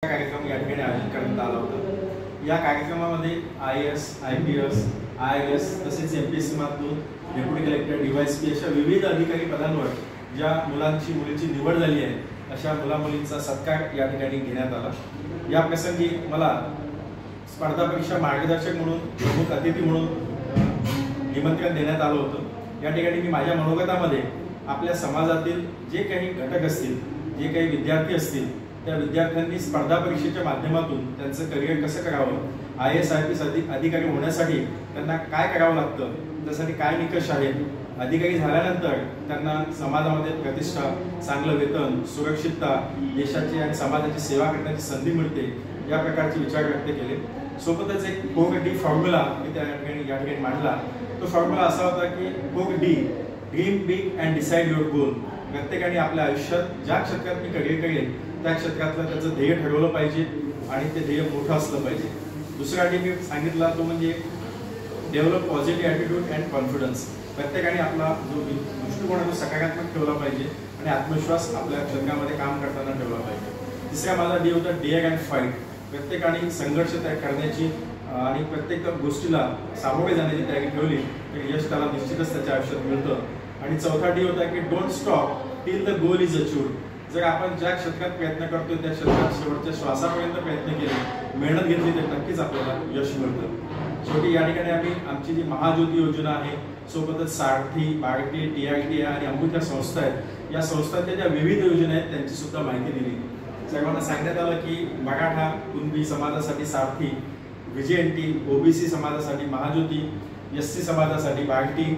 कार्यक्रम या ठिकाणी आयोजित करण्यात आला होता। या कार्यक्रमामध्ये IAS, IPS, IAS तसेच MPSC मधून डेप्युटी कलेक्टर, DYSP अशा विविध अधिकारी पदांवर ज्या मुलींची निवड झाली आहे अशा मुलींचा सत्कार या ठिकाणी घेण्यात आला। या प्रसंगी मला स्पर्धा परीक्षा मार्गदर्शक म्हणून प्रमुख अतिथी म्हणून निमंत्रण देण्यात आलं होतं। या ठिकाणी मी माझ्या मनोगतामध्ये आपल्या समाजातील जे काही घटक असतील, जे काही विद्यार्थी असतील, त्या विद्यार्थ्यांनी स्पर्धा परीक्षेच्या माध्यमातून त्यांचं करिअर कसं करावं, IAS, IPS अधिकारी होण्यासाठी त्यांना काय करावं लागतं, त्यासाठी काय निकष आहेत, अधिकारी झाल्यानंतर त्यांना समाजामध्ये प्रतिष्ठा, चांगलं वेतन, सुरक्षितता, देशाची आणि समाजाची सेवा करण्याची संधी मिळते, या प्रकारचे विचार व्यक्त केले। सोबतच एक 4D फॉर्म्युला मी त्या ठिकाणी मांडला। तो फॉर्म्युला असा होता की 4D, dream big and decide your गोल। प्रत्येकाने आपल्या आयुष्यात ज्या क्षेत्रात मी करिअर करेल त्या क्षेत्रातलं त्याचं ध्येय ठरवलं पाहिजे आणि ते ध्येय मोठं असलं पाहिजे। दुसरा मी सांगितला तो म्हणजे develop positive attitude and confidence. प्रत्येकाने आपला जो दृष्टिकोन आहे तो सकारात्मक ठेवला पाहिजे आणि आत्मविश्वास आपल्या क्षेत्रामध्ये काम करताना ठेवला पाहिजे। तिसरा माझा डी होता डेअर अँड फाईट। प्रत्येकाने संघर्ष करण्याची आणि प्रत्येक गोष्टीला सामोरे जाण्याची तयारी ठेवली तर यश त्याला निश्चितच त्याच्या आयुष्यात मिळतं। आणि चौथा डी होता की don't stop till the goal is achieved. जर आपण ज्या क्षेत्रात प्रयत्न करतोय त्या क्षेत्रात शेवटच्या श्वासापर्यंत प्रयत्न केले, मेहनत घेतली तर नक्कीच आपल्याला यश मिळतं। शेवटी या ठिकाणी आम्ही आमची जी महाज्योती योजना आहे, सोबतच सारथी, बार्टी, TIT आणि अमृत संस्था आहेत, या संस्थांच्या ज्या विविध योजना आहेत त्यांची सुद्धा माहिती दिली। सर्वांना सांगण्यात आलं की मराठा कुणबी समाजासाठी सारथी, VJNT, OBC समाजासाठी महाज्योती, SC समाजासाठी बार्टी,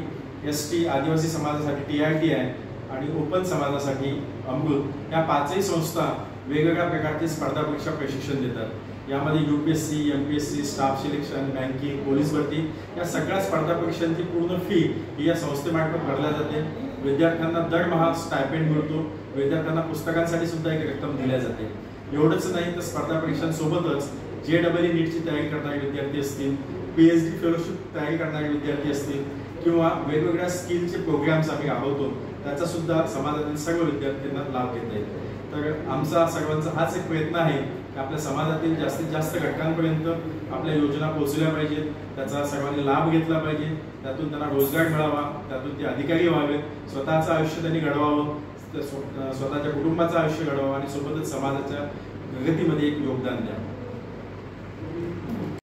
ST आदिवासी समाजासाठी TIT आहे आणि ओपन समाजासाठी अमृत। या पाचही संस्था वेगवेगळ्या प्रकारचे स्पर्धा परीक्षा प्रशिक्षण देतात। यामध्ये UPSC, MPSC, staff selection, banking, police भरती या सगळ्या स्पर्धा परीक्षांची पूर्ण फी ही या संस्थेमार्फत भरल्या जाते। विद्यार्थ्यांना दरमहा स्टायपेंड मिळतो। विद्यार्थ्यांना पुस्तकांसाठी सुद्धा एक रक्कम दिल्या जाते। एवढंच नाही तर स्पर्धा परीक्षांसोबतच JEE नीटची तयारी करणारे विद्यार्थी असतील, PhD फेलोशिप तयारी करणारे विद्यार्थी असतील किंवा वेगवेगळ्या स्किलचे प्रोग्राम्स आम्ही राबवतो, त्याचा सुद्धा समाजातील सर्व विद्यार्थ्यांना लाभ घेता येईल। तर आमचा सर्वांचा हाच एक प्रयत्न आहे की आपल्या समाजातील जास्तीत जास्त घटकांपर्यंत आपल्या योजना पोहोचल्या पाहिजेत, त्याचा सर्वांनी लाभ घेतला पाहिजे, त्यातून त्यांना रोजगार मिळावा, त्यातून ते अधिकारी व्हावेत, स्वतःचं आयुष्य त्यांनी घडवावं, स्वतःच्या कुटुंबाचं आयुष्य घडवावं आणि सोबतच समाजाच्या प्रगतीमध्ये एक योगदान द्यावं।